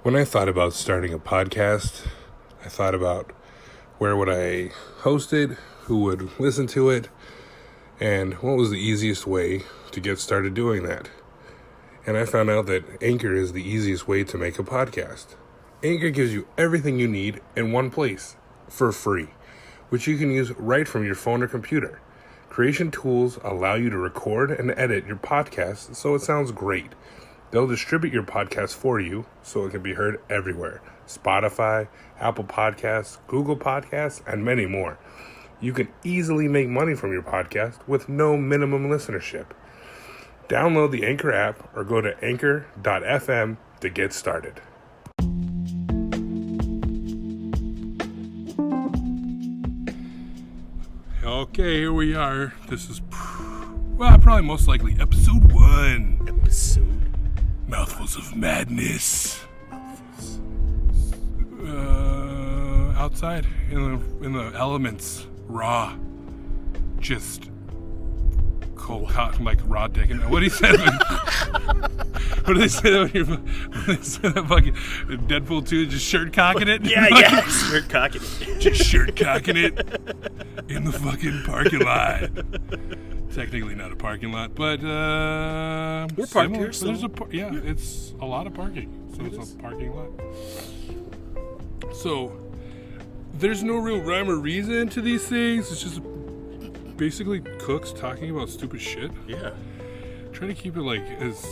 When I thought about starting a podcast, I thought about where would I host it, who would listen to it, and what was the easiest way to get started doing that. And I found out that Anchor is the easiest way to make a podcast. Anchor gives you everything you need in one place for free, which you can use right from your phone or computer. Creation tools allow you to record and edit your podcast so it sounds great. They'll distribute your podcast for you so it can be heard everywhere. Spotify, Apple Podcasts, Google Podcasts, and many more. You can easily make money from your podcast with no minimum listenership. Download the Anchor app or go to anchor.fm to get started. Okay, here we are. This is, probably most likely episode 1. Mouthfuls of Madness. Outside in the elements, raw, just cold cotton, like raw dick. What do you say? What do they say when they say that fucking Deadpool 2? Just shirt cocking it? Yeah, shirt cocking it. Just shirt cocking it in the fucking parking lot. Technically not a parking lot, but we're parked here. So it's a lot of parking. So it's a parking lot. So there's no real rhyme or reason to these things. It's just basically cooks talking about stupid shit. Yeah. Try to keep it like as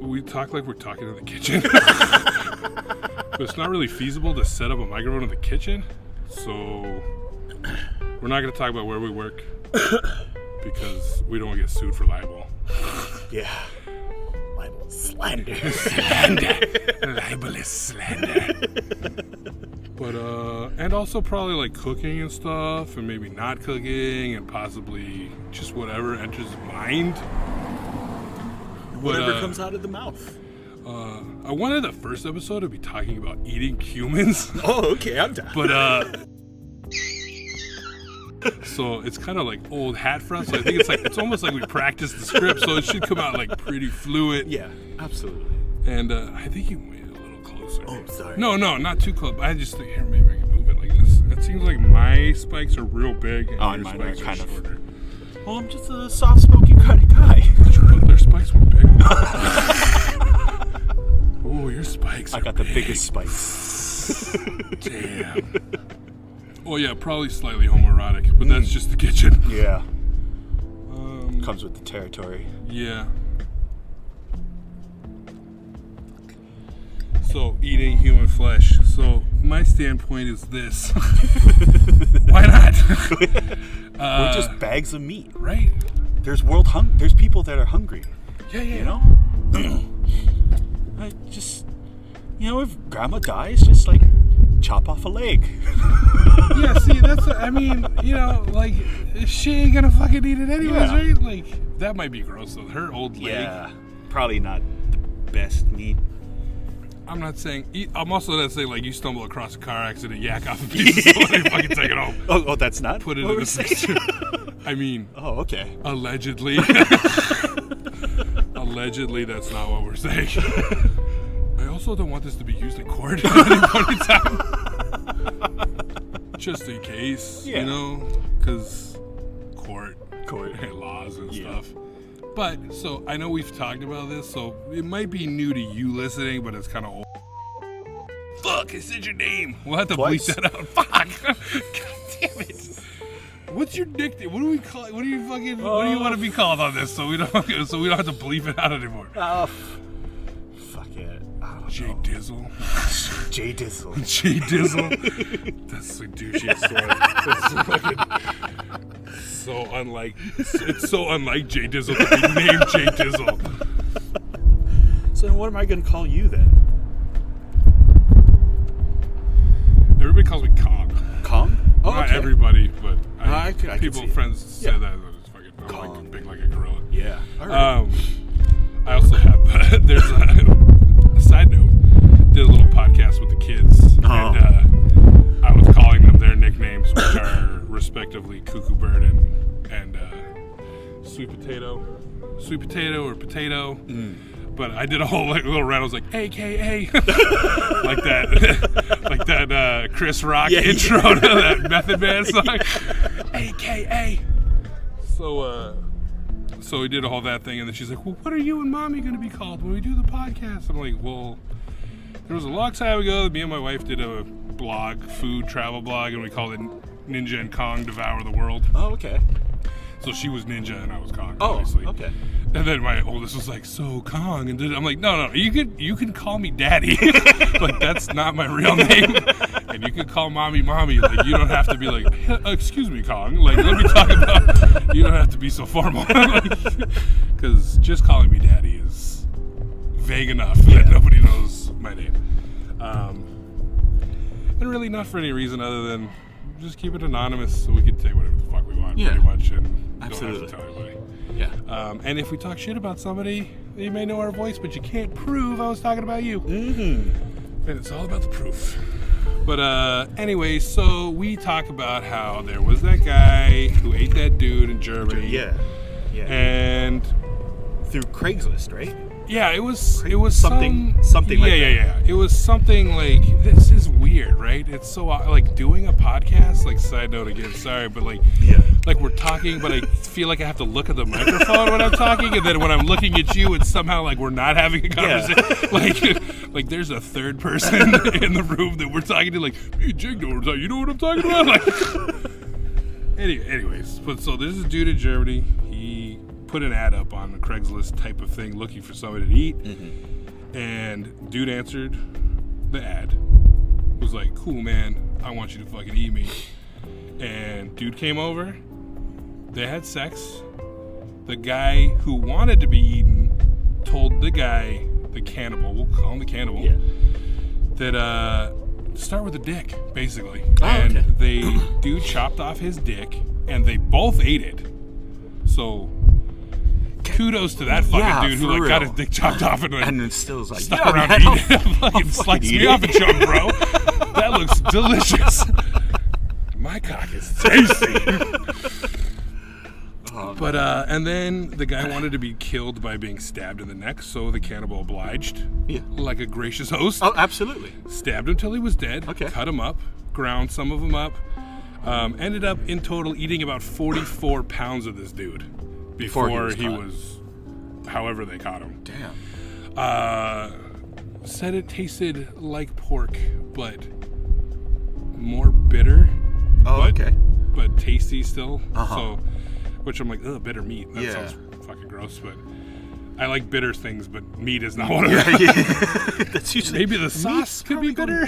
we talk like we're talking in the kitchen. But it's not really feasible to set up a microphone in the kitchen. So we're not going to talk about where we work. Because we don't want to get sued for libel. Yeah. Libel slander. Libelous slander. But, and also probably like cooking and stuff, and maybe not cooking, and possibly just whatever enters mind. Whatever comes out of the mouth. I wanted the first episode to be talking about eating humans. Oh, okay, I'm down. But, so it's kind of like old hat for us. So I think it's almost like we practiced the script, so it should come out like pretty fluid. Yeah, absolutely. And I think you made it a little closer. Oh, sorry. No, not too close. I just think here maybe I can move it like this. It seems like my spikes are real big and your mine spikes are kind shorter. Well, I'm just a soft-spoken kind of guy. Their spikes were big. Oh, your spikes. I got the biggest spikes. Damn. Oh yeah, probably slightly homoerotic, but that's just the kitchen. Yeah. Comes with the territory. Yeah. So, eating human flesh. So, my standpoint is this. Why not? We're just bags of meat. Right? There's There's people that are hungry. Yeah. You know? If grandma dies, just like chop off a leg. Yeah, see, like, she ain't gonna fucking eat it anyways, right? Like, that might be gross, though. Her old leg. Yeah, probably not the best meat. I'm not saying, I'm also not saying, like, you stumble across a car accident, yak off a piece of someone and fucking take it home. Oh, that's not? Put it in the freezer. I mean. Oh, okay. Allegedly. Allegedly, that's not what we're saying. I also don't want this to be used in court at any point in time. Just in case, because court and laws and stuff. But, so, I know we've talked about this, so it might be new to you listening, but it's kind of old. Fuck, I said your name. We'll have to bleep that out. Fuck. God damn it. What's your nickname? What do we call it? What do you want to be called on this so we don't have to bleep it out anymore? Fuck it. J Dizzle. J Dizzle. J Dizzle. That's the douchiest one. That's so unlike. It's so unlike J Dizzle to be named J Dizzle. So what am I going to call you then? Everybody calls me Kong. Kong? Oh, Not okay. everybody, but friends say that. It's fucking like big like a gorilla. Yeah. All right. I also have there's a side note. Did a little podcast with the kids, and I was calling them their nicknames, which are respectively Cuckoo Bird and Sweet Potato or Potato. But I did a whole little rant. I was like, AKA. like that Chris Rock intro to that Method Man song. AKA. So we did all that thing, and then she's like, well, what are you and Mommy going to be called when we do the podcast? I'm like, well, there was a long time ago that me and my wife did a blog, food travel blog, and we called it Ninja and Kong Devour the World. Oh, okay. So she was Ninja and I was Kong, Oh, obviously. okay. And then my oldest was like, so Kong, and I'm like, no, you can call me Daddy. Like, that's not my real name. And you can call Mommy. Like, you don't have to be like, excuse me, Kong. Like, let me talk about. You don't have to be so formal. Because just calling me Daddy is vague enough that nobody knows my name. And really not for any reason other than just keep it anonymous so we can say whatever the fuck we want, pretty much, and Absolutely. don't have to tell anybody. Yeah. And if we talk shit about somebody, you may know our voice, but you can't prove I was talking about you. Mm-hmm. And it's all about the proof. But anyway, so we talk about how there was that guy who ate that dude in Germany. Yeah. And through Craigslist, right? yeah, it was something like that. Yeah. It was something like, this is weird, right? It's so like doing a podcast. Like, side note again, sorry, but like we're talking, but I feel like I have to look at the microphone when I'm talking, and then when I'm looking at you, it's somehow like we're not having a conversation. Like there's a third person in the room that we're talking to. Like, hey, Jake, you know what I'm talking about? Like, anyways, but so there's a dude in Germany. He put an ad up on a Craigslist type of thing, looking for somebody to eat, and dude answered the ad. Was like, cool, man, I want you to fucking eat me. And dude came over. They had sex. The guy who wanted to be eaten told the guy, the cannibal, we'll call him the cannibal, that start with a dick, basically. Dude chopped off his dick, and they both ate it. So kudos to that fucking dude who like got his dick chopped off and then still is like, stuck around eating it. Fucking slice me off a chunk, bro. That looks delicious. My cock is tasty. But and then the guy wanted to be killed by being stabbed in the neck, so the cannibal obliged. Yeah. Like a gracious host. Oh, absolutely. Stabbed him till he was dead. Okay. Cut him up, ground some of him up. Ended up in total eating about 44 pounds of this dude before he was however they caught him. Damn. Said it tasted like pork, but more bitter. Oh, okay. But tasty still. Uh-huh. So, which I'm like, ugh, bitter meat. That sounds fucking gross, but I like bitter things, but meat is not one of them. That's usually maybe the sauce could be bitter.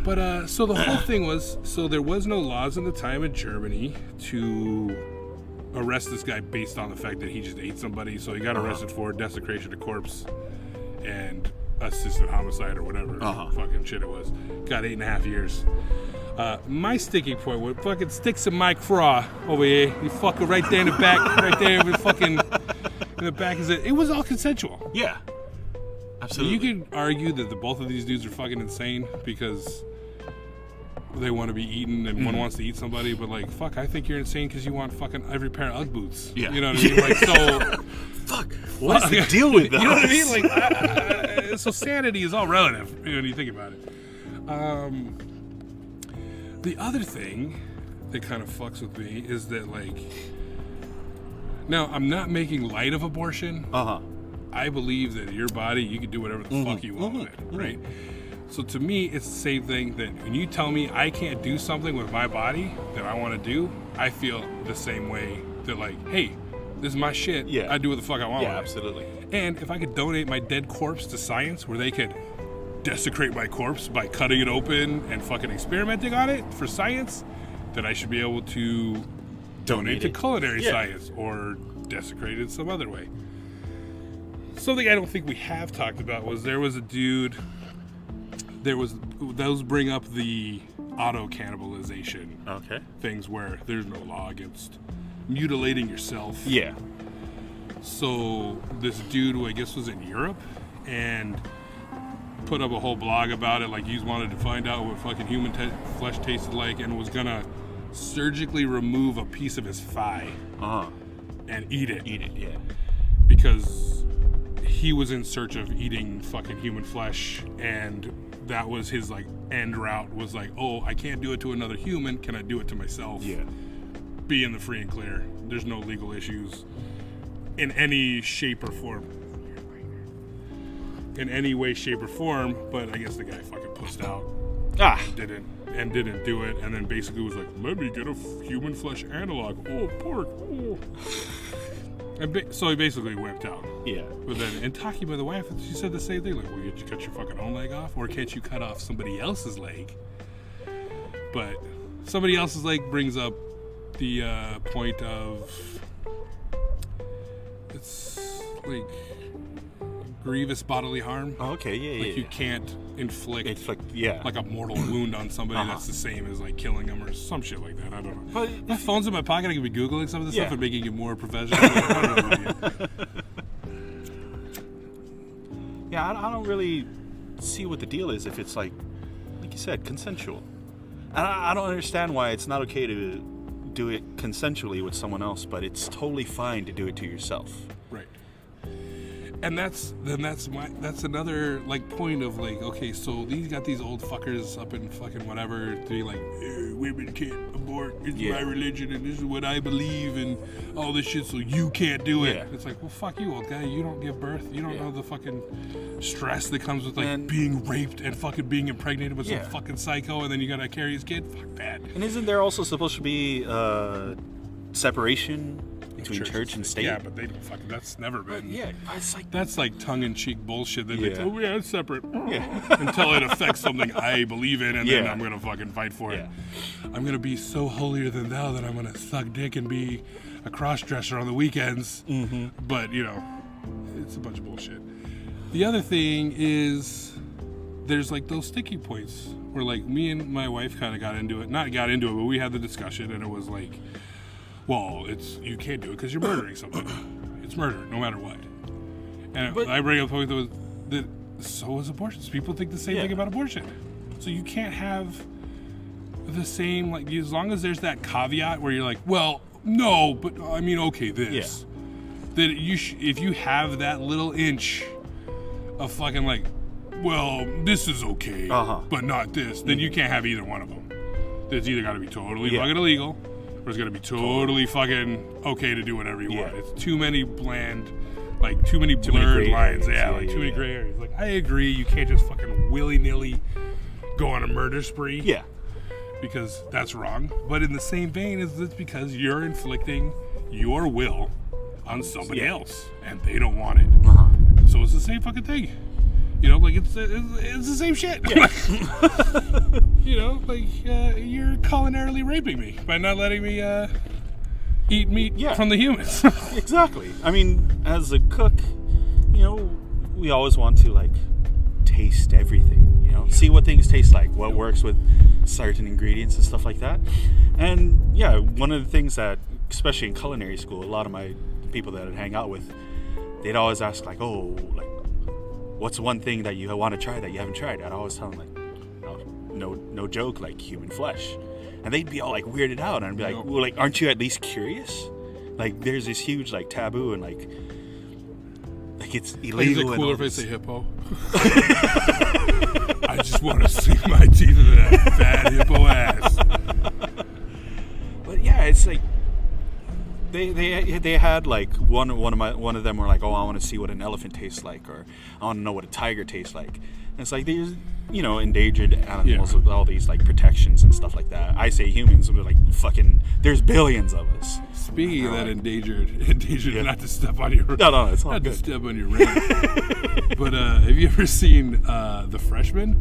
But so the whole thing was, so there was no laws in the time in Germany to arrest this guy based on the fact that he just ate somebody. So he got arrested for desecration of corpse and assisted homicide or whatever fucking shit it was. Got 8.5 years. My sticking point with fucking sticks in my craw over here. You fucker right there in the back, right there in the fucking in the back is it was all consensual. Yeah. Absolutely. You could argue that both of these dudes are fucking insane because they want to be eaten and one wants to eat somebody, but like, fuck, I think you're insane because you want fucking every pair of Ugg boots. Yeah. You know what I mean? Like, so fuck, what's the deal with those? You know what I mean? Like, so sanity is all relative when you think about it. The other thing that kind of fucks with me is that, like, now I'm not making light of abortion. I believe that your body, you can do whatever the fuck you want with it, right? So to me, it's the same thing that when you tell me I can't do something with my body that I want to do, I feel the same way that, like, hey, this is my shit. I do what the fuck I want with it. Absolutely. And if I could donate my dead corpse to science where they could desecrate my corpse by cutting it open and fucking experimenting on it for science, then I should be able to donate to culinary science or desecrate it some other way. Something I don't think we have talked about was there was a dude, those bring up the auto-cannibalization things where there's no law against mutilating yourself. Yeah. So this dude who I guess was in Europe and put up a whole blog about it, like he wanted to find out what fucking human flesh tasted like and was gonna surgically remove a piece of his thigh and eat it. because he was in search of eating fucking human flesh, and that was his like end route, was like, oh, I can't do it to another human, can I do it to myself? Yeah. Be in the free and clear. There's no legal issues in any shape or form. In any way, shape, or form, but I guess the guy fucking pussed out. Didn't do it, and then basically was like, let me get a human flesh analog. Oh, pork. Oh. And so he basically wimped out. Yeah. But then, and talking by the wife, she said the same thing. Like, well, did you cut your fucking own leg off? Or can't you cut off somebody else's leg? But somebody else's leg brings up the point of, it's like grievous bodily harm. Oh, okay, yeah. Like you can't inflict like a mortal wound on somebody that's the same as like killing them or some shit like that. I don't know. But my phone's in my pocket. I could be Googling some of this stuff and making it more professional. I don't know. Yeah, I don't really see what the deal is if it's like you said, consensual. And I don't understand why it's not okay to do it consensually with someone else, but it's totally fine to do it to yourself. Right. And that's another like point of like, okay, so these got these old fuckers up in fucking whatever, they like, women can't abort, it's my religion and this is what I believe and all this shit, so you can't do it. It's like, well, fuck you, old guy, you don't give birth, you don't know the fucking stress that comes with like being raped and fucking being impregnated with some fucking psycho, and then you gotta carry his kid. Fuck that. And isn't there also supposed to be separation between church and state? Yeah, but they don't fucking, that's never been. It's like, that's like tongue-in-cheek bullshit that they oh yeah, it's separate. Until it affects something I believe in, and then I'm gonna fucking fight for it. I'm gonna be so holier than thou that I'm gonna suck dick and be a cross-dresser on the weekends. But you know, it's a bunch of bullshit. The other thing is, there's like those sticky points where like me and my wife kind of got into it, but we had the discussion, and it was like, well, you can't do it because you're murdering somebody. It's murder, no matter what. And I bring up the point that so is abortions. People think the same thing about abortion. So you can't have the same, like, as long as there's that caveat where you're like, well, no, but I mean, okay, this. That if you have that little inch of fucking like, well, this is okay, but not this, then you can't have either one of them. It's either got to be totally fucking illegal, or it's going to be totally fucking okay to do whatever you want. It's too many bland, like too many blurred lines. Too many gray areas. Like, I agree, you can't just fucking willy-nilly go on a murder spree. Because that's wrong. But in the same vein, it's because you're inflicting your will on somebody else, and they don't want it. So it's the same fucking thing. You know, like it's the same shit. You know, like you're culinarily raping me by not letting me eat meat from the humans. Exactly. I mean, as a cook, you know, we always want to like taste everything. You know, see what things taste like, what works with certain ingredients and stuff like that. And yeah, one of the things that, especially in culinary school, a lot of my people that I'd hang out with, they'd always ask like, oh, like, what's one thing that you want to try that you haven't tried? I'd always tell them like, no joke, like human flesh. And they'd be all like weirded out, and I'd be like, well, like, aren't you at least curious? Like, there's this huge like taboo, and like it's illegal. Is it cooler if I say hippo? I just want to sink my teeth into that fat hippo ass. But yeah, it's like they had like one of them were like, oh, I want to see what an elephant tastes like, or I want to know what a tiger tastes like. And it's like, there's, you know, endangered animals with all these like protections and stuff like that. I say humans, we're like fucking, there's billions of us. Speaking of that, endangered, not to step on your no, it's all not good. To step on your rant. But have you ever seen The Freshman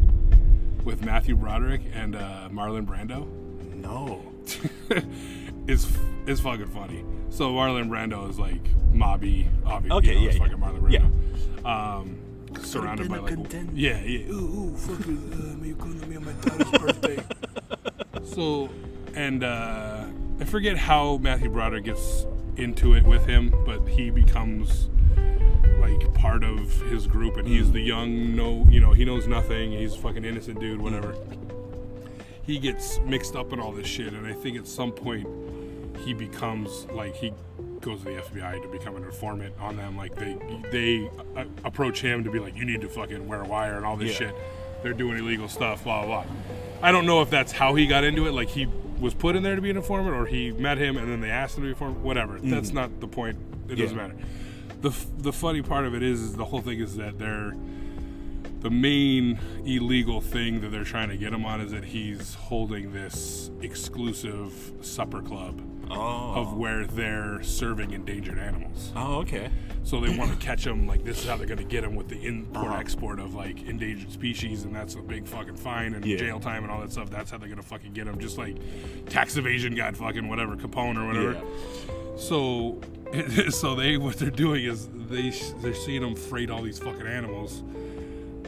with Matthew Broderick and Marlon Brando? No. It's fucking funny. So Marlon Brando is like mobby, obviously. Okay, fucking Marlon Brando. Surrounded by like, ooh, fucking, may you come to me on my daughter's birthday. So, and I forget how Matthew Broderick gets into it with him, but he becomes like part of his group, and he's the young, he knows nothing, he's a fucking innocent dude, whatever. He gets mixed up in all this shit, and I think at some point he becomes like he goes to the FBI to become an informant on them. Like they approach him to be like, you need to fucking wear a wire and all this shit. They're doing illegal stuff, blah blah blah. I don't know if that's how he got into it. Like he was put in there to be an informant, or he met him and then they asked him to be an informant. Whatever. That's not the point. It doesn't matter. The funny part of it is the whole thing is that the main illegal thing that they're trying to get him on is that he's holding this exclusive supper club of where they're serving endangered animals. Oh, okay. So they want to catch him. Like, this is how they're going to get him with the import-export of, like, endangered species, and that's a big fucking fine and jail time and all that stuff. That's how they're going to fucking get him. Just like tax evasion got fucking whatever, Capone or whatever. Yeah. So what they're doing is they're seeing him freight all these fucking animals,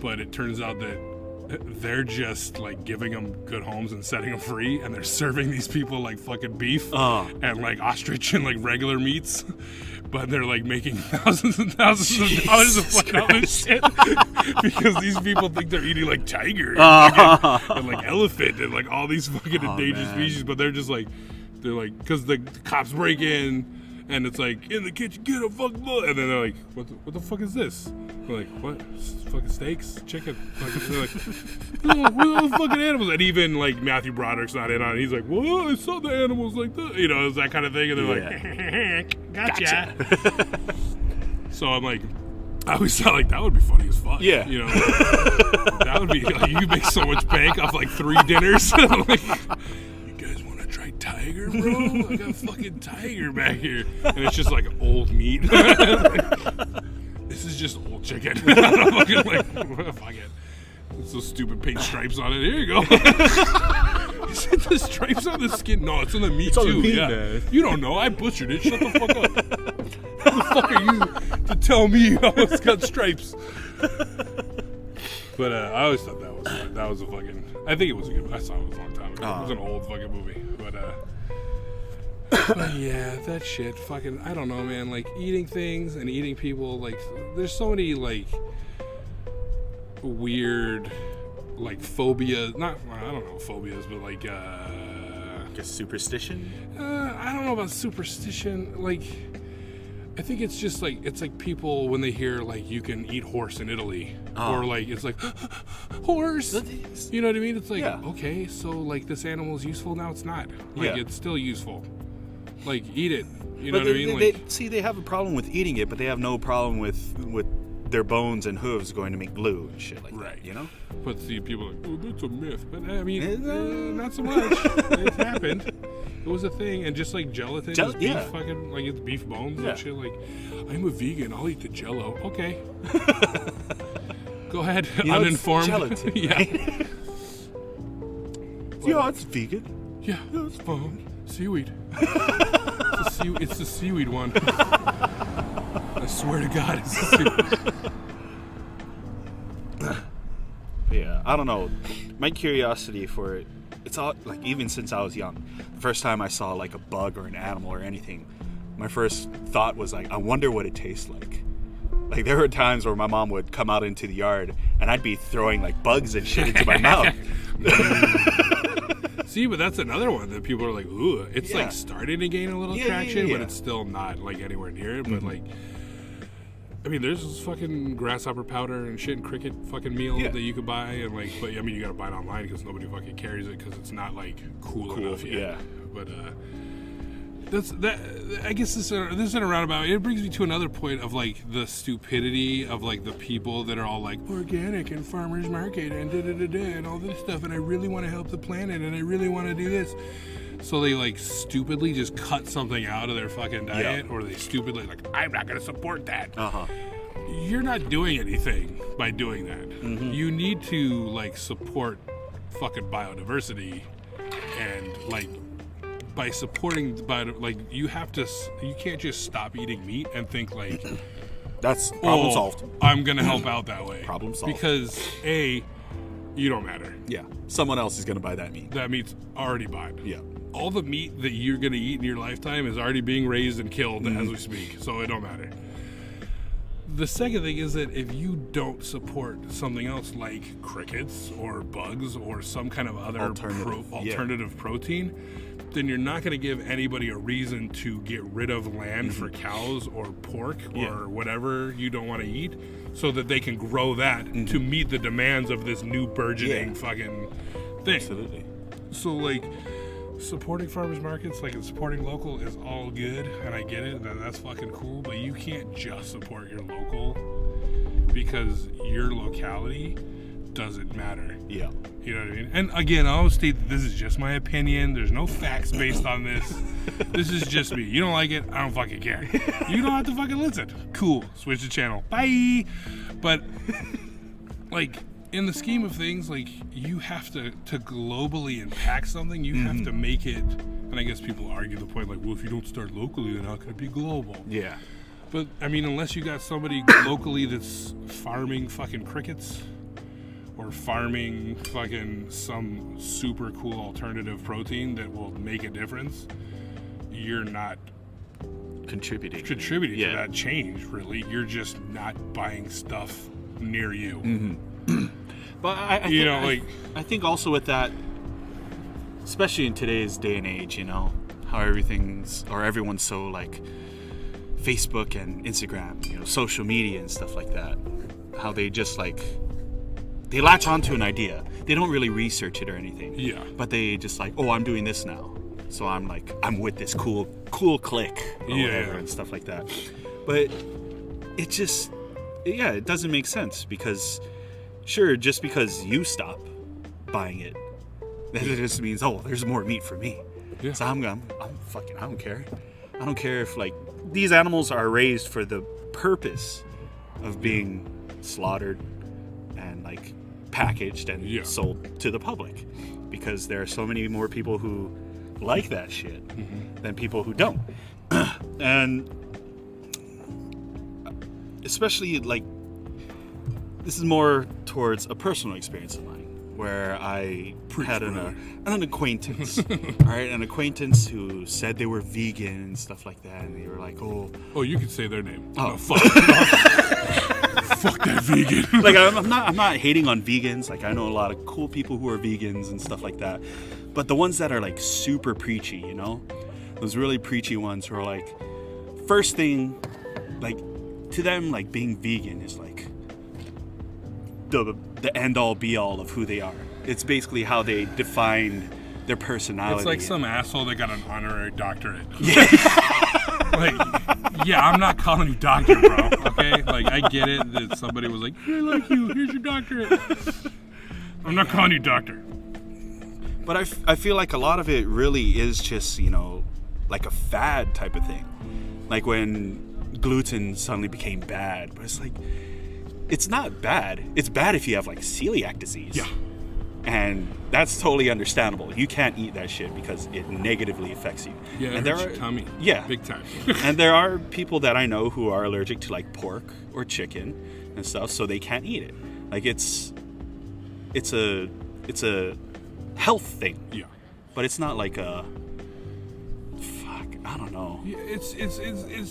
but it turns out that they're just like giving them good homes and setting them free, and they're serving these people like fucking beef and like ostrich and like regular meats, but they're like making thousands and thousands of dollars of fucking all this shit because these people think they're eating like tiger and like elephant and like all these fucking endangered species, but they're like because the cops break in and it's like, in the kitchen, get a fucking blood, and then they're like, what the fuck is this? We're like, what? Fucking steaks? Chicken? They're like, oh, what are the fucking animals? And even like Matthew Broderick's not in on it. He's like, well, I saw the animals like that. You know, it's that kind of thing. And they're like, gotcha. So I'm like, I always thought like that would be funny as fuck. Yeah. You know, that would be like, you make so much bank off like 3 dinners. Like, tiger, bro? I got a fucking tiger back here. And it's just like old meat. This is just old chicken. I'm fucking like, fuck it. It's those stupid paint stripes on it. Here you go. Is it the stripes on the skin? No, it's on the meat, too. Man. You don't know. I butchered it. Shut the fuck up. Who the fuck are you to tell me how it's got stripes? But I always thought that was a fucking... I think it was a good... I saw it a long time ago. It was an old fucking movie. But yeah, that shit, fucking, I don't know, man. Like, eating things and eating people, like, there's so many, like, weird, like, phobias. I don't know phobias, but, like, just superstition? I don't know about superstition. Like, I think it's just, like, it's like people, when they hear, like, you can eat horse in Italy. Or, like, it's like, horse! You know what I mean? It's like, okay, so, like, this animal's useful, now it's not. Like, it's still useful. Like, eat it. You know what I mean? They have a problem with eating it, but they have no problem with their bones and hooves going to make glue and shit like that, you know? But see, people are like, oh, that's a myth. But, I mean, not so much. It happened. It was a thing. And just like gelatin is beef, fucking, like, it's beef bones and shit. Like, I'm a vegan. I'll eat the Jello. Okay. Go ahead. Uninformed. Gelatin, right? Yeah, it's vegan. Yeah, it's fine. Seaweed. It's the seaweed one. I swear to God, it's the seaweed. Yeah, I don't know. My curiosity for it, it's all, like, even since I was young, the first time I saw, like, a bug or an animal or anything, my first thought was, like, I wonder what it tastes like. Like, there were times where my mom would come out into the yard, and I'd be throwing, like, bugs and shit into my mouth. See, but that's another one that people are like, ooh. It's, like, starting to gain a little traction, but it's still not, like, anywhere near it. But, like, I mean, there's this fucking grasshopper powder and shit and cricket fucking meal that you could buy. And, like, but, I mean, you got to buy it online because nobody fucking carries it because it's not, like, cool enough yet. Yeah. But, I guess this is a roundabout. It brings me to another point of, like, the stupidity of, like, the people that are all like organic and farmers market and and all this stuff, and I really want to help the planet and I really want to do this. So they, like, stupidly just cut something out of their fucking diet, or they stupidly like, I'm not going to support that. You're not doing anything by doing that. You need to, like, support fucking biodiversity, and, like, by supporting like, you can't just stop eating meat and think like, that's problem solved. I'm gonna help out that way. Problem solved. Because you don't matter. Yeah, someone else is gonna buy that meat. That meat's already bought. Yeah, all the meat that you're gonna eat in your lifetime is already being raised and killed as we speak, so it don't matter. the second thing is that if you don't support something else like crickets or bugs or some kind of other alternative protein, then you're not going to give anybody a reason to get rid of land for cows or pork or whatever you don't want to eat, so that they can grow that to meet the demands of this new burgeoning fucking thing. Absolutely. So, like, supporting farmers markets, like, and supporting local is all good, and I get it, and that's fucking cool, but you can't just support your local because your locality doesn't matter. Yeah. You know what I mean? And again, I always state that this is just my opinion. There's no facts based on this. This is just me. You don't like it, I don't fucking care. You don't have to fucking listen. Cool. Switch the channel. Bye. But, like, in the scheme of things, like, you have to globally impact something, you have to make it, and I guess people argue the point, like, well, if you don't start locally, then how can it be global? Yeah. But, I mean, unless you got somebody locally that's farming fucking crickets, or farming fucking some super cool alternative protein that will make a difference, you're not contributing to that change, really. You're just not buying stuff near you. But I think also with that, especially in today's day and age, you know, how everyone's so like Facebook and Instagram, you know, social media and stuff like that, how they just like, they latch onto an idea. They don't really research it or anything. Yeah. But they just like, oh, I'm doing this now, so I'm with this cool clique or whatever and stuff like that. But it just, it doesn't make sense, because sure, just because you stop buying it, that just means, oh, there's more meat for me. Yeah. So I'm fucking, I don't care. I don't care if, like, these animals are raised for the purpose of being slaughtered and, like, packaged and sold to the public, because there are so many more people who like that shit than people who don't. And especially, like, this is more towards a personal experience of mine, where I had an acquaintance, all right, an acquaintance who said they were vegan and stuff like that, and they were like, oh, you can say their name. Oh, no, fuck. Fuck that vegan. Like, I'm not hating on vegans. Like, I know a lot of cool people who are vegans and stuff like that, but the ones that are like super preachy, you know, those really preachy ones who are like, first thing, like, to them, like, being vegan is like the end all be all of who they are. It's basically how they define their personality. It's like some asshole that got an honorary doctorate. Like, I'm not calling you doctor, bro. Okay, like, I get it that somebody was like, I like you, here's your doctorate. I'm not calling you doctor. But I feel like a lot of it really is just, you know, like a fad type of thing. Like when gluten suddenly became bad, but it's like, it's not bad. It's bad if you have, like, celiac disease. Yeah. And that's totally understandable. You can't eat that shit because it negatively affects you. Yeah, and it hurts your tummy. Yeah. Big time. And there are people that I know who are allergic to, like, pork or chicken and stuff, so they can't eat it. Like, it's a health thing. Yeah. But it's not like a... Fuck, I don't know. Yeah, it's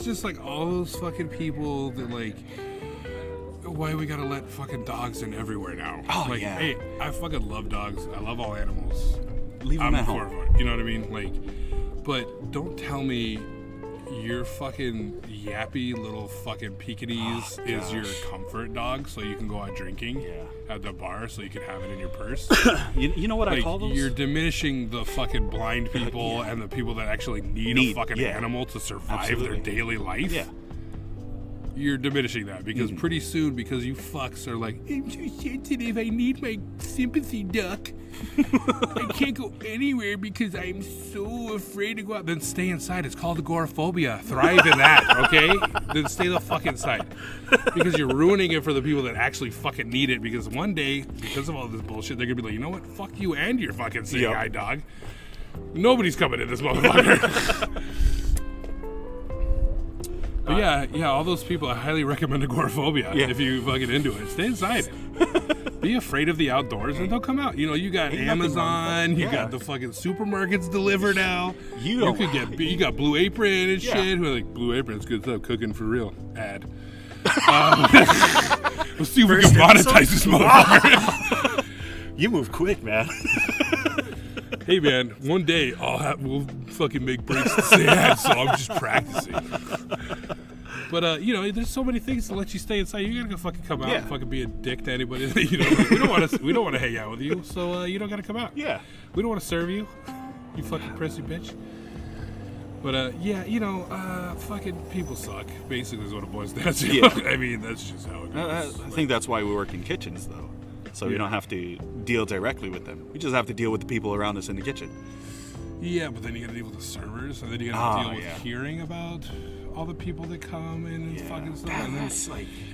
just like all those fucking people that, like... Why we gotta let fucking dogs in everywhere now? Oh, like, yeah. Hey, I fucking love dogs. I love all animals. Leave them at home. For it, you know what I mean? Like, but don't tell me your fucking yappy little fucking Pekingese is your comfort dog, so you can go out drinking at the bar, so you can have it in your purse. You know what, like, I call those? You're diminishing the fucking blind people and the people that actually need a fucking animal to survive their daily life. Yeah. You're diminishing that, because pretty soon, because you fucks are like, I'm so sensitive, I need my sympathy duck. I can't go anywhere because I'm so afraid to go out. Then stay inside. It's called agoraphobia. Thrive in that, okay? Then stay the fuck inside. Because you're ruining it for the people that actually fucking need it, because one day, because of all this bullshit, they're gonna be like, you know what? Fuck you and your fucking seeing eye dog. Nobody's coming in this motherfucker. But yeah, all those people, I highly recommend agoraphobia if you fucking into it. Stay inside. Be afraid of the outdoors and they'll come out. You know, you got Amazon, you got the fucking supermarkets deliver now. You got Blue Apron and shit. We're like, Blue Apron's good stuff, cooking for real. Ad. Let's see if we First can monetize episode? this motherfucker. You move quick, man. Hey man, one day we'll fucking make breaks to say that, so I'm just practicing. But you know, there's so many things to let you stay inside. You gotta go fucking come out and fucking be a dick to anybody. You know, like, we don't want to hang out with you, so you don't gotta come out. Yeah. We don't want to serve you, you fucking prissy bitch. But yeah, you know, fucking people suck. Basically, is what it boils down to. Yeah. I mean, that's just how it goes. I think that's why we work in kitchens, though. So we don't have to deal directly with them. We just have to deal with the people around us in the kitchen. Yeah, but then you gotta deal with the servers, and then you gotta deal with hearing about all the people that come in and fucking stuff.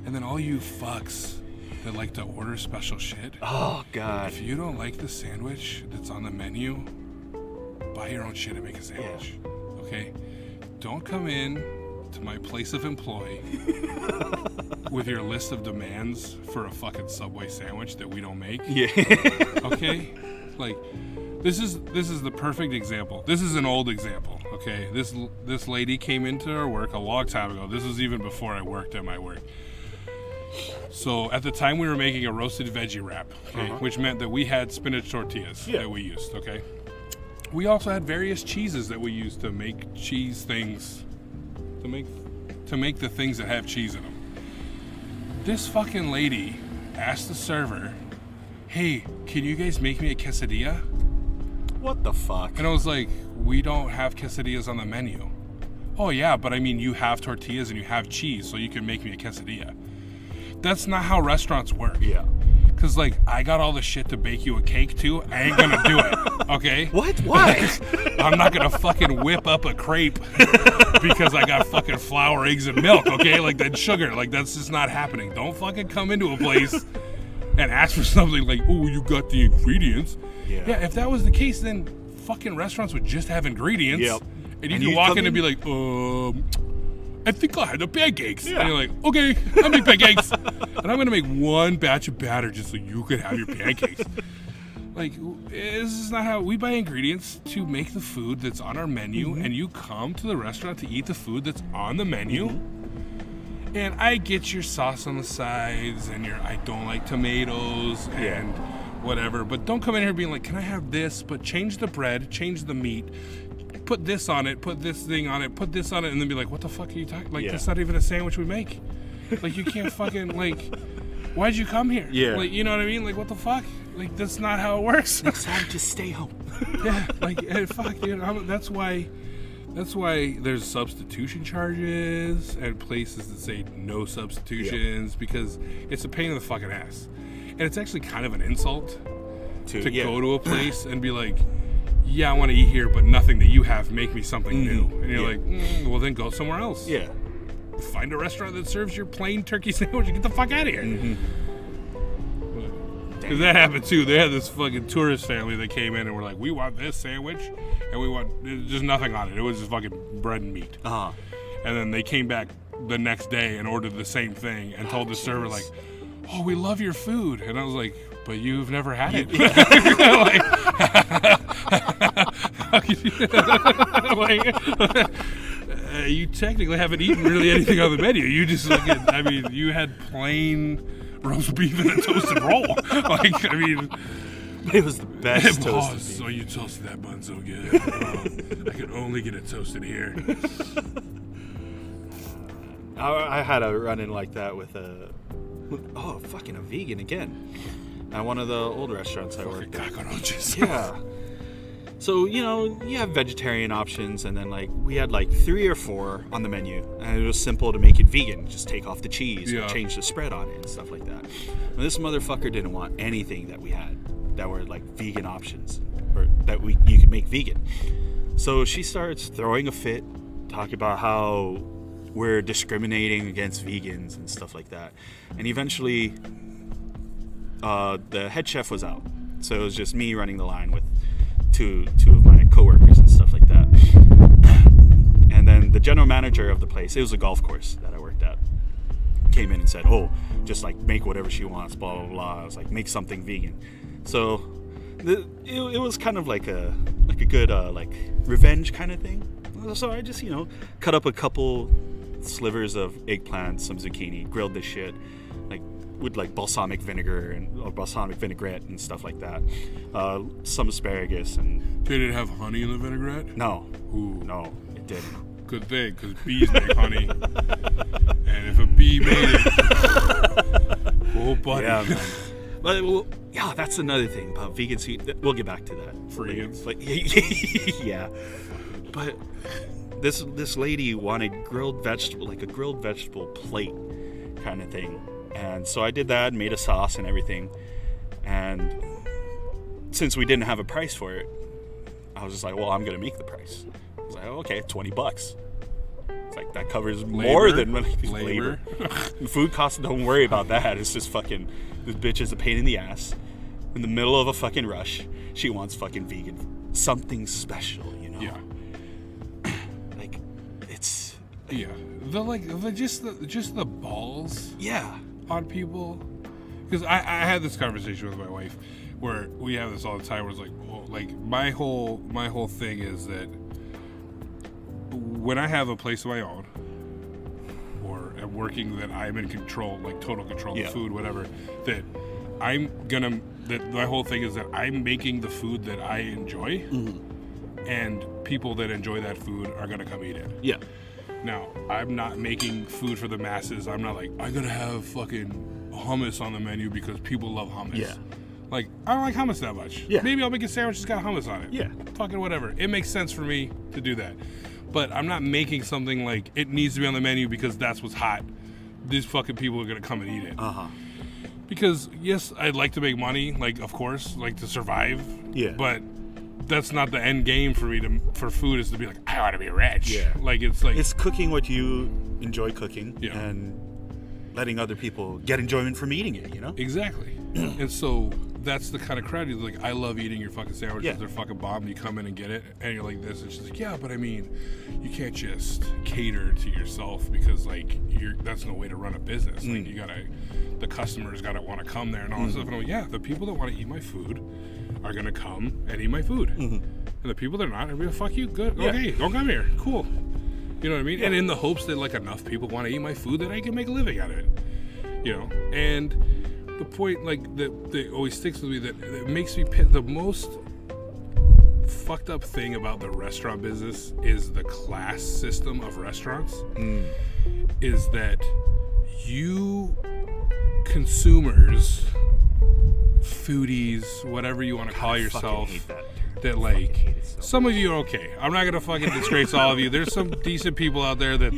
And then all you fucks that like to order special shit. Oh, God. If you don't like the sandwich that's on the menu, buy your own shit and make a sandwich. Okay? Don't come in to my place of employ with your list of demands for a fucking Subway sandwich that we don't make. Yeah. Okay? Like, this is the perfect example. This is an old example, okay? This lady came into our work a long time ago. This was even before I worked at my work. So at the time we were making a roasted veggie wrap, okay, which meant that we had spinach tortillas that we used, okay? We also had various cheeses that we used to make cheese things, to make the things that have cheese in them. This fucking lady asked the server, "Hey, can you guys make me a quesadilla?" What the fuck? And I was like, "We don't have quesadillas on the menu." "Oh yeah, but I mean, you have tortillas and you have cheese, so you can make me a quesadilla." That's not how restaurants work. Yeah. Cause like, I got all the shit to bake you a cake too. I ain't gonna do it. Okay? What? Why? I'm not gonna fucking whip up a crepe because I got fucking flour, eggs, and milk. Okay? Like that sugar. Like that's just not happening. Don't fucking come into a place and ask for something like, "Oh, you got the ingredients." Yeah. If that was the case, then fucking restaurants would just have ingredients. Yep. And you can walk in and be like, "I think I'll have the pancakes." Yeah. And you're like, "Okay, I'll make pancakes." And I'm going to make one batch of batter just so you can have your pancakes. Like, this is not how we buy ingredients to make the food that's on our menu, and you come to the restaurant to eat the food that's on the menu. And I get your sauce on the sides and your I don't like tomatoes and whatever, but don't come in here being like, "Can I have this?" But change the bread, change the meat, put this on it, put this thing on it, put this on it, and then be like, "What the fuck are you talking? Like, that's not even a sandwich we make." Like, you can't fucking, like, why'd you come here? Yeah. Like, you know what I mean? Like, what the fuck? Like, that's not how it works. Next time, just stay home. Yeah, like, fuck, dude. That's why there's substitution charges and places that say no substitutions, because it's a pain in the fucking ass. And it's actually kind of an insult to go to a place and be like, "Yeah, I want to eat here, but nothing that you have, make me something new." And you're like, well, then go somewhere else. Yeah. Find a restaurant that serves your plain turkey sandwich and get the fuck out of here. Because that happened too. They had this fucking tourist family that came in and were like, "We want this sandwich, and we want just nothing on it. It was just fucking bread and meat." And then they came back the next day and ordered the same thing and told the server like, "Oh, we love your food." And I was like, "But you've never had it." You technically haven't eaten really anything on the menu. You just you had plain roast beef and a toasted roll. Like, I mean, it was the best toasted beef. So you toasted that bun so good. I could only get it toasted here. I had a run-in like that with a vegan again at one of the old restaurants I worked at. Cockroaches. Yeah. So, you know, you have vegetarian options, and then, like, we had, like, 3 or 4 on the menu, and it was simple to make it vegan. Just take off the cheese and change the spread on it and stuff like that. And this motherfucker didn't want anything that we had that were, like, vegan options, or that you could make vegan. So she starts throwing a fit, talking about how we're discriminating against vegans and stuff like that. And eventually, the head chef was out. So it was just me running the line with two of my coworkers and stuff like that. And then the general manager of the place, it was a golf course that I worked at, came in and said, "Oh, just like make whatever she wants, blah blah blah." I was like, "Make something vegan." So it was kind of like a good like revenge kind of thing. So I just cut up a couple slivers of eggplant, some zucchini, grilled this shit, like with like balsamic vinegar or balsamic vinaigrette and stuff like that. Some asparagus and. Did it have honey in the vinaigrette? No. Ooh. No, it didn't. Good thing, because bees make honey. And if a bee made it, oh buddy. Yeah, man. But well, yeah, that's another thing about vegan sweet. We'll get back to that. Vegans. But yeah, but this lady wanted grilled vegetable, like a grilled vegetable plate kind of thing, and so I did that, made a sauce and everything, and since we didn't have a price for it, I was just like, well, I'm gonna make the price. I was like, oh, okay, $20. It's like that covers more than labor. Food costs, don't worry about that. It's just fucking, this bitch is a pain in the ass. In the middle of a fucking rush, she wants fucking vegan, something special, you know? Yeah. Like, it's. Yeah. Just the balls. Yeah. On people. Because I had this conversation with my wife where we have this all the time where it's like, well, like my whole thing is that when I have a place of my own or am working, that I'm in control, like total control of the food, whatever, that my whole thing is that I'm making the food that I enjoy, and people that enjoy that food are gonna come eat it. Yeah. Now, I'm not making food for the masses. I'm not like, I gotta have fucking hummus on the menu because people love hummus. Yeah. Like, I don't like hummus that much. Yeah. Maybe I'll make a sandwich that's got hummus on it. Yeah. Fucking whatever. It makes sense for me to do that. But I'm not making something like it needs to be on the menu because that's what's hot. These fucking people are gonna come and eat it. Because yes, I'd like to make money, like of course, like to survive. Yeah. But that's not the end game for me for food is to be like, I want to be rich. Yeah. Like it's cooking what you enjoy cooking, yeah, and letting other people get enjoyment from eating it, you know? Exactly. And so that's the kind of crowd who's like, I love eating your fucking sandwiches. Yeah. They're fucking bomb. You come in and get it, and you're like this, and she's like, yeah, but I mean, you can't just cater to yourself because like that's no way to run a business. Like the customers gotta want to come there and all this stuff. And I'm like, yeah, the people that want to eat my food are gonna come and eat my food, and the people that are not, are gonna be fuck you. Good, okay, don't come here. Cool. You know what I mean? Yeah. And in the hopes that like enough people want to eat my food that I can make a living out of it. You know, and the point like that always sticks with me, that it makes me the most fucked up thing about the restaurant business is the class system of restaurants. Is that you consumers, foodies, whatever you want to call yourself, that like some of you are okay. I'm not gonna fucking disgrace all of you. There's some decent people out there that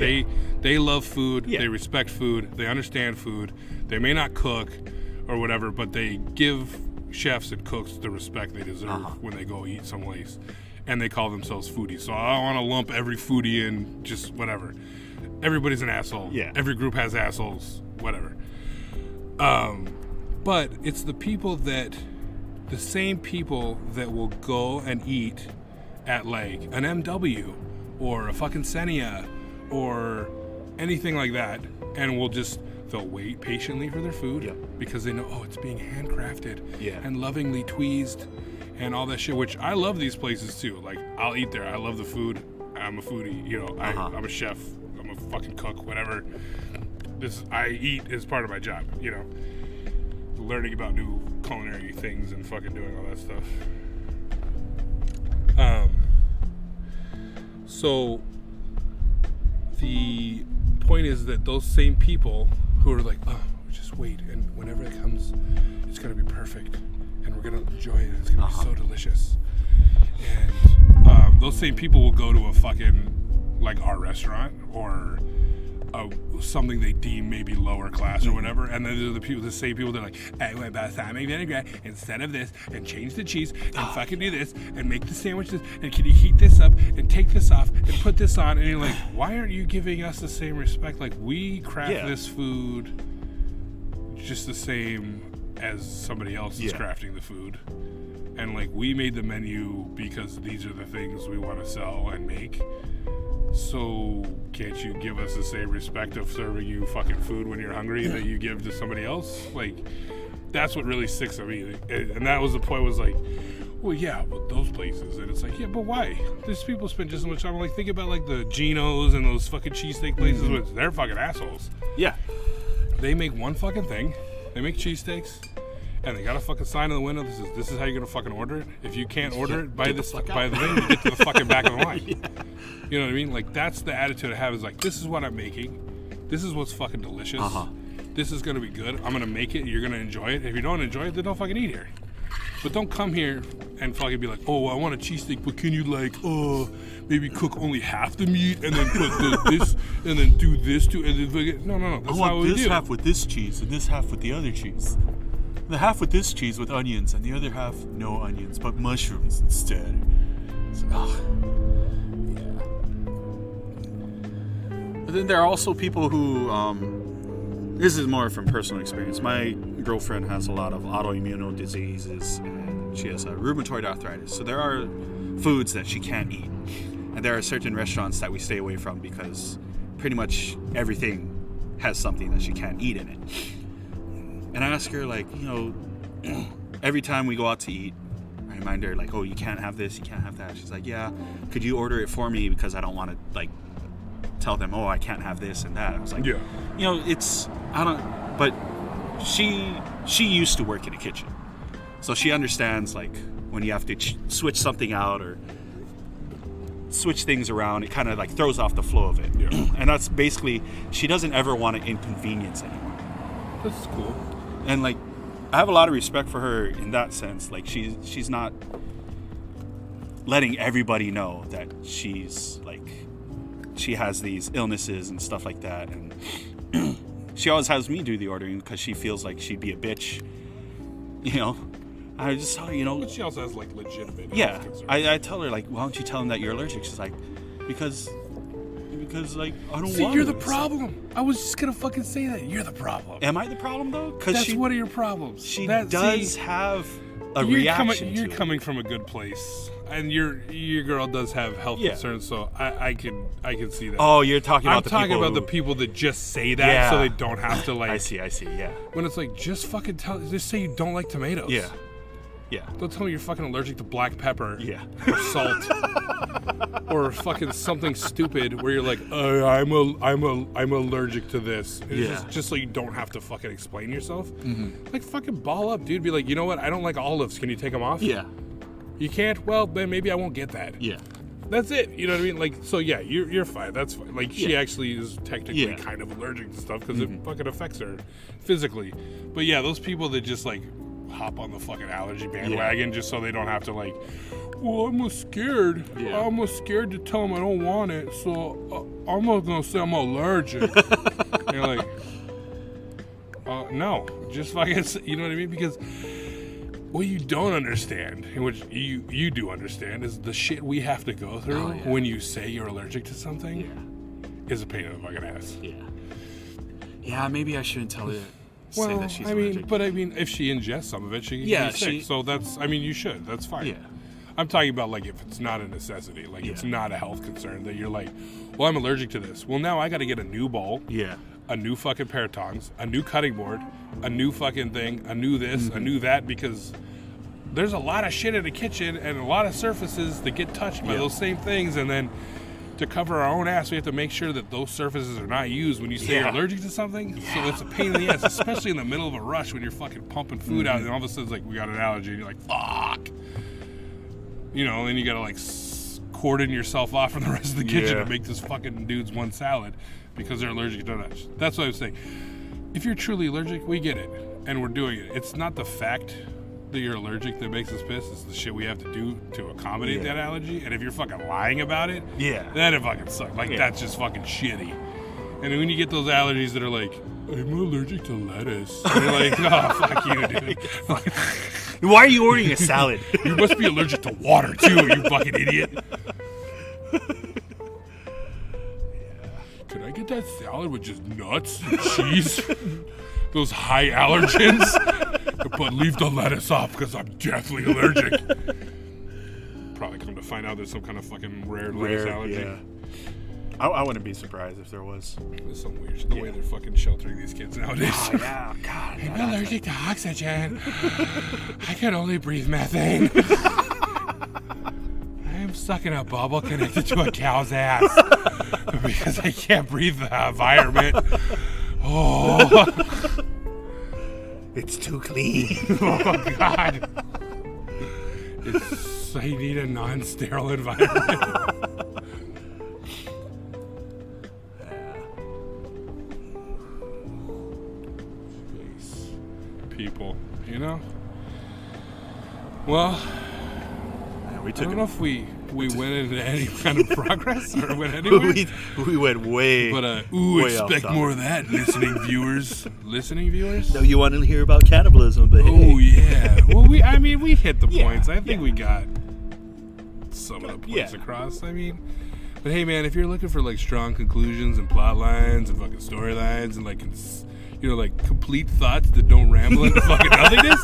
they love food, they respect food, they understand food. They may not cook or whatever, but they give chefs and cooks the respect they deserve when they go eat someplace, and they call themselves foodies. So I don't want to lump every foodie in just whatever. Everybody's an asshole. Yeah. Every group has assholes. Whatever. But it's the same people that will go and eat at like an MW or a fucking Senia or anything like that, and they'll wait patiently for their food because they know, oh, it's being handcrafted and lovingly tweezed and all that shit, which I love these places too. Like, I'll eat there. I love the food. I'm a foodie. You know, I'm a chef. I'm a fucking cook, whatever. I eat is part of my job, you know. Learning about new culinary things and fucking doing all that stuff. So the point is that those same people who are like, oh, just wait, and whenever it comes, it's gonna be perfect, and we're gonna enjoy it. It's gonna be so delicious. And those same people will go to a fucking like our restaurant or something they deem maybe lower class or whatever, and then they're the same people that are like, I want balsamic vinaigrette instead of this, and change the cheese, and fucking do this, and make the sandwiches, and can you heat this up, and take this off, and put this on, and you're like, why aren't you giving us the same respect? Like, we craft this food just the same as somebody else is crafting the food, and like, we made the menu because these are the things we want to sell and make. So can't you give us the same respect of serving you fucking food when you're hungry that you give to somebody else? Like, that's what really sticks to me. And that was the point, was like, Well, yeah, but those places, and it's like, yeah, but why? These people spend just as much time. Like, think about like the Geno's and those fucking cheesesteak places. Which they're fucking assholes. Yeah. They make one fucking thing. They make cheesesteaks, and they got a fucking sign in the window that says, "This is how you're gonna fucking order it. If you can't order it by the thing, you get to the fucking back of the line." Yeah. You know what I mean? Like, that's the attitude I have. Is like, this is what I'm making. This is what's fucking delicious. This is gonna be good. I'm gonna make it. You're gonna enjoy it. If you don't enjoy it, then don't fucking eat here. But don't come here and fucking be like, oh, I want a cheesesteak, but can you like, maybe cook only half the meat and then put this and then do this too, and then no. That's I want this half with this cheese and this half with the other cheese. The half with this cheese with onions and the other half no onions but mushrooms instead. It's like, yeah. But then there are also people who, this is more from personal experience. My girlfriend has a lot of autoimmune diseases and she has rheumatoid arthritis. So there are foods that she can't eat. And there are certain restaurants that we stay away from because pretty much everything has something that she can't eat in it. And I ask her, like, you know, every time we go out to eat, I remind her, like, oh, you can't have this, you can't have that. She's like, yeah, could you order it for me because I don't want to, like, tell them, oh, I can't have this and that. I was like, yeah. You know, but she used to work in a kitchen. So she understands, like, when you have to switch something out or switch things around, it kind of, like, throws off the flow of it. Yeah. And that's basically, she doesn't ever want to inconvenience anyone. That's cool. And, like, I have a lot of respect for her in that sense. Like, she's not letting everybody know that she's, like, she has these illnesses and stuff like that. And she always has me do the ordering because she feels like she'd be a bitch, you know. I just tell her, you know. But she also has, like, legitimate yeah, health concerns. I tell her, like, why don't you tell them that you're allergic? She's like, because like, I don't want to. See, you're the problem. I was just gonna fucking say that. You're the problem. Am I the problem, though? That's one of your problems. She does have a reaction. You're coming from a good place, and your girl does have health concerns, so I can see that. Oh, you're talking about the people that just say that so they don't have to, like. I see, yeah. When it's like, just fucking just say you don't like tomatoes. Yeah. Don't tell me you're fucking allergic to black pepper. Yeah. Or salt. Or fucking something stupid where you're like, I'm allergic to this. It's just so you don't have to fucking explain yourself. Mm-hmm. Like, fucking ball up, dude. Be like, you know what? I don't like olives. Can you take them off? Yeah. You can't? Well, then maybe I won't get that. Yeah. That's it. You know what I mean? Like, so yeah, you're fine. That's fine. Like, she actually is technically kind of allergic to stuff because it fucking affects her physically. But yeah, those people that just, like, hop on the fucking allergy bandwagon just so they don't have to, like, well, I'm scared. Yeah. I'm scared to tell them I don't want it, so I'm not gonna say I'm allergic. And you're like, no, just fucking, you know what I mean? Because what you don't understand, and which you do understand, is the shit we have to go through when you say you're allergic to something is a pain in the fucking ass. Yeah, maybe I shouldn't tell her. Say that she's allergic. But if she ingests some of it, she can get sick. So that's, you should. That's fine. Yeah. I'm talking about, like, if it's not a necessity, like it's not a health concern that you're like, well, I'm allergic to this. Well, now I got to get a new bowl. Yeah. A new fucking pair of tongs, a new cutting board, a new fucking thing, a new this, a new that, because there's a lot of shit in the kitchen and a lot of surfaces that get touched by those same things, and then to cover our own ass, we have to make sure that those surfaces are not used when you say you're allergic to something. So it's a pain in the ass, especially in the middle of a rush when you're fucking pumping food out and all of a sudden it's like, we got an allergy, and you're like, fuck. You know, then you gotta, like, cordon yourself off from the rest of the kitchen to make this fucking dude's one salad because they're allergic to donuts. That's what I was saying. If you're truly allergic, we get it, and we're doing it. It's not the fact that you're allergic that makes us pissed. It's the shit we have to do to accommodate that allergy. And if you're fucking lying about it, then it fucking sucks. Like, that's just fucking shitty. And when you get those allergies that are like, I'm allergic to lettuce, and you're like, oh, fuck you, dude. Why are you ordering a salad? You must be allergic to water, too, you fucking idiot. Can I get that salad with just nuts and cheese? Those high allergens? But leave the lettuce off because I'm deathly allergic. Probably come to find out there's some kind of fucking rare lettuce allergy. Yeah. I wouldn't be surprised if there was. There's some weird shit. The way they're fucking sheltering these kids nowadays. Oh, yeah, God. I'm allergic to oxygen. I can only breathe methane. sucking a bubble connected to a cow's ass because I can't breathe the environment. Oh, It's too clean. oh God. I need a non-sterile environment. People, you know? Well, We I took don't know if we went into any kind of progress or went anywhere. we went way. But way off expect topic. more of that, listening viewers. Listening viewers? No, you wanted to hear about cannibalism, but Oh yeah. Well, we hit the Yeah, points. I think yeah. we got some of the points Yeah. across. I mean, but hey, man, if you're looking for like strong conclusions and plot lines and fucking storylines and like like complete thoughts that don't ramble into fucking nothingness,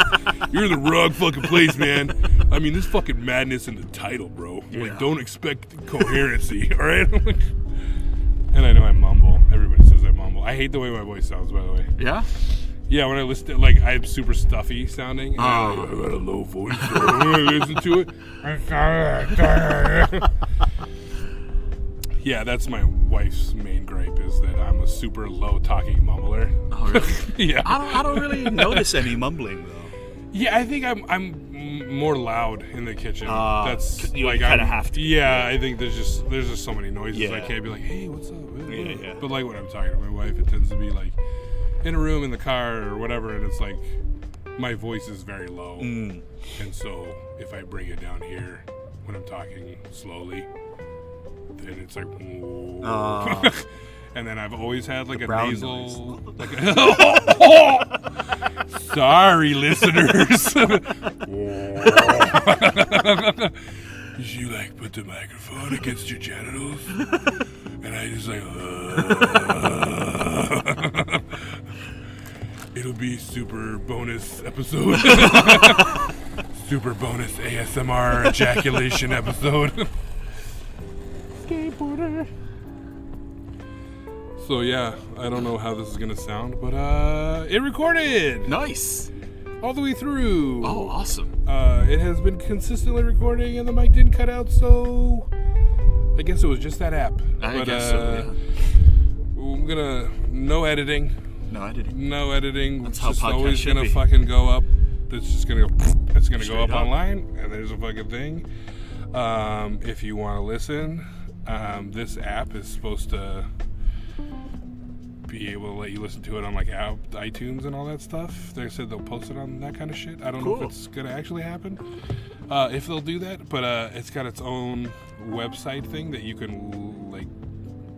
you're in the wrong fucking place, man. I mean, there's fucking madness in the title, bro. Yeah. Like, don't expect coherency, all right? And I know I mumble. Everybody says I mumble. I hate the way my voice sounds, by the way. yeah. Yeah, when I listen to like, I'm super stuffy sounding. And I got a low voice. So when I listen to it. Yeah, that's my wife's main gripe is that I'm a super low talking mumbler. Oh, really? Yeah. I don't really notice any mumbling though. Yeah, I think I'm more loud in the kitchen. That's you like kinda I'm- have to. Yeah, I think there's just so many noises. Yeah. I can't be like, hey, what's up? Yeah. But like when I'm talking to my wife, it tends to be like in a room in the car or whatever, and it's like my voice is very low, and so if I bring it down here when I'm talking slowly, then it's like, and then I've always had like a brown nasal, like sorry, listeners. You like put the microphone against your genitals, and I just like, it'll be super bonus episode, super bonus ASMR ejaculation episode. Skateboarder. So yeah, I don't know how this is gonna sound, but it recorded Nice. all the way through. Oh, awesome. It has been consistently recording, and the mic didn't cut out, so I guess it was just that app. I guess so. I'm gonna no editing. No, I didn't. No editing. That's It's how just podcasts always should gonna be. fucking go up. It's just gonna go. It's gonna go Straight up up. online, and there's a fucking thing. If you want to listen, this app is supposed to be able to let you listen to it on like iTunes and all that stuff. They said they'll post it on that kind of shit. I don't know Cool. if it's gonna actually happen. If they'll do that, but it's got its own website thing that you can like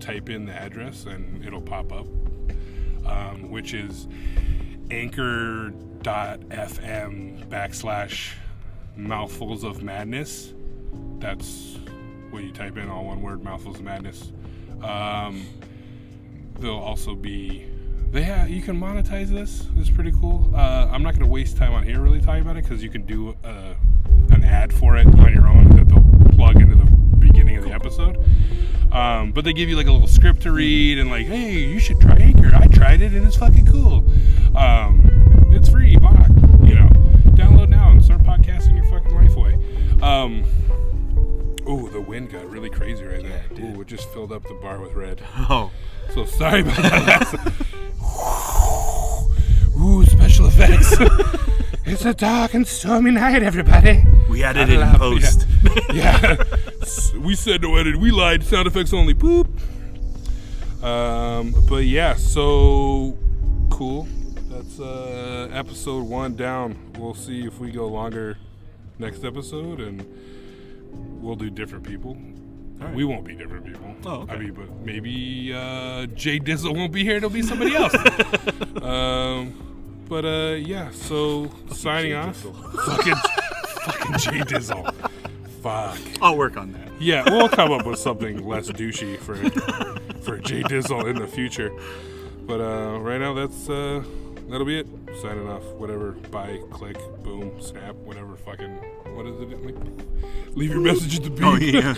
type in the address and it'll pop up, which is anchor.fm/Mouthfuls of Madness. That's what you type in, all one word, Mouthfuls of Madness. There'll also be you can monetize this. It's pretty cool. I'm not going to waste time on here really talking about it because you can do an ad for it on your own that they'll plug into the beginning of the episode. But they give you like a little script to read and like, hey, you should try Anchor. I tried it and it's fucking cool. It's free, bach. Download now and start podcasting your fucking life away. Oh, the wind got really crazy right there. Yeah, it did. Ooh, it just filled up the bar with red. Oh. So sorry about that. Ooh, special effects. It's a dark and stormy night, everybody. We added it in post. Yeah. We said no edit. We lied. Sound effects only. Boop. But yeah, so cool. That's episode 1 down. We'll see if we go longer next episode, and we'll do different people. Right. We won't be different people. Oh, okay. I mean, but maybe Jay Dizzle won't be here. It'll be somebody else. Yeah. So signing off. Fucking Jay Dizzle. Fuck. I'll work on that. Yeah, we'll come up with something less douchey for Jay Dizzle in the future. But right now, that'll be it. Signing off. Whatever. Bye. Click. Boom. Snap. Whatever. Fucking. What is it? Leave your message at the beep. Oh, yeah.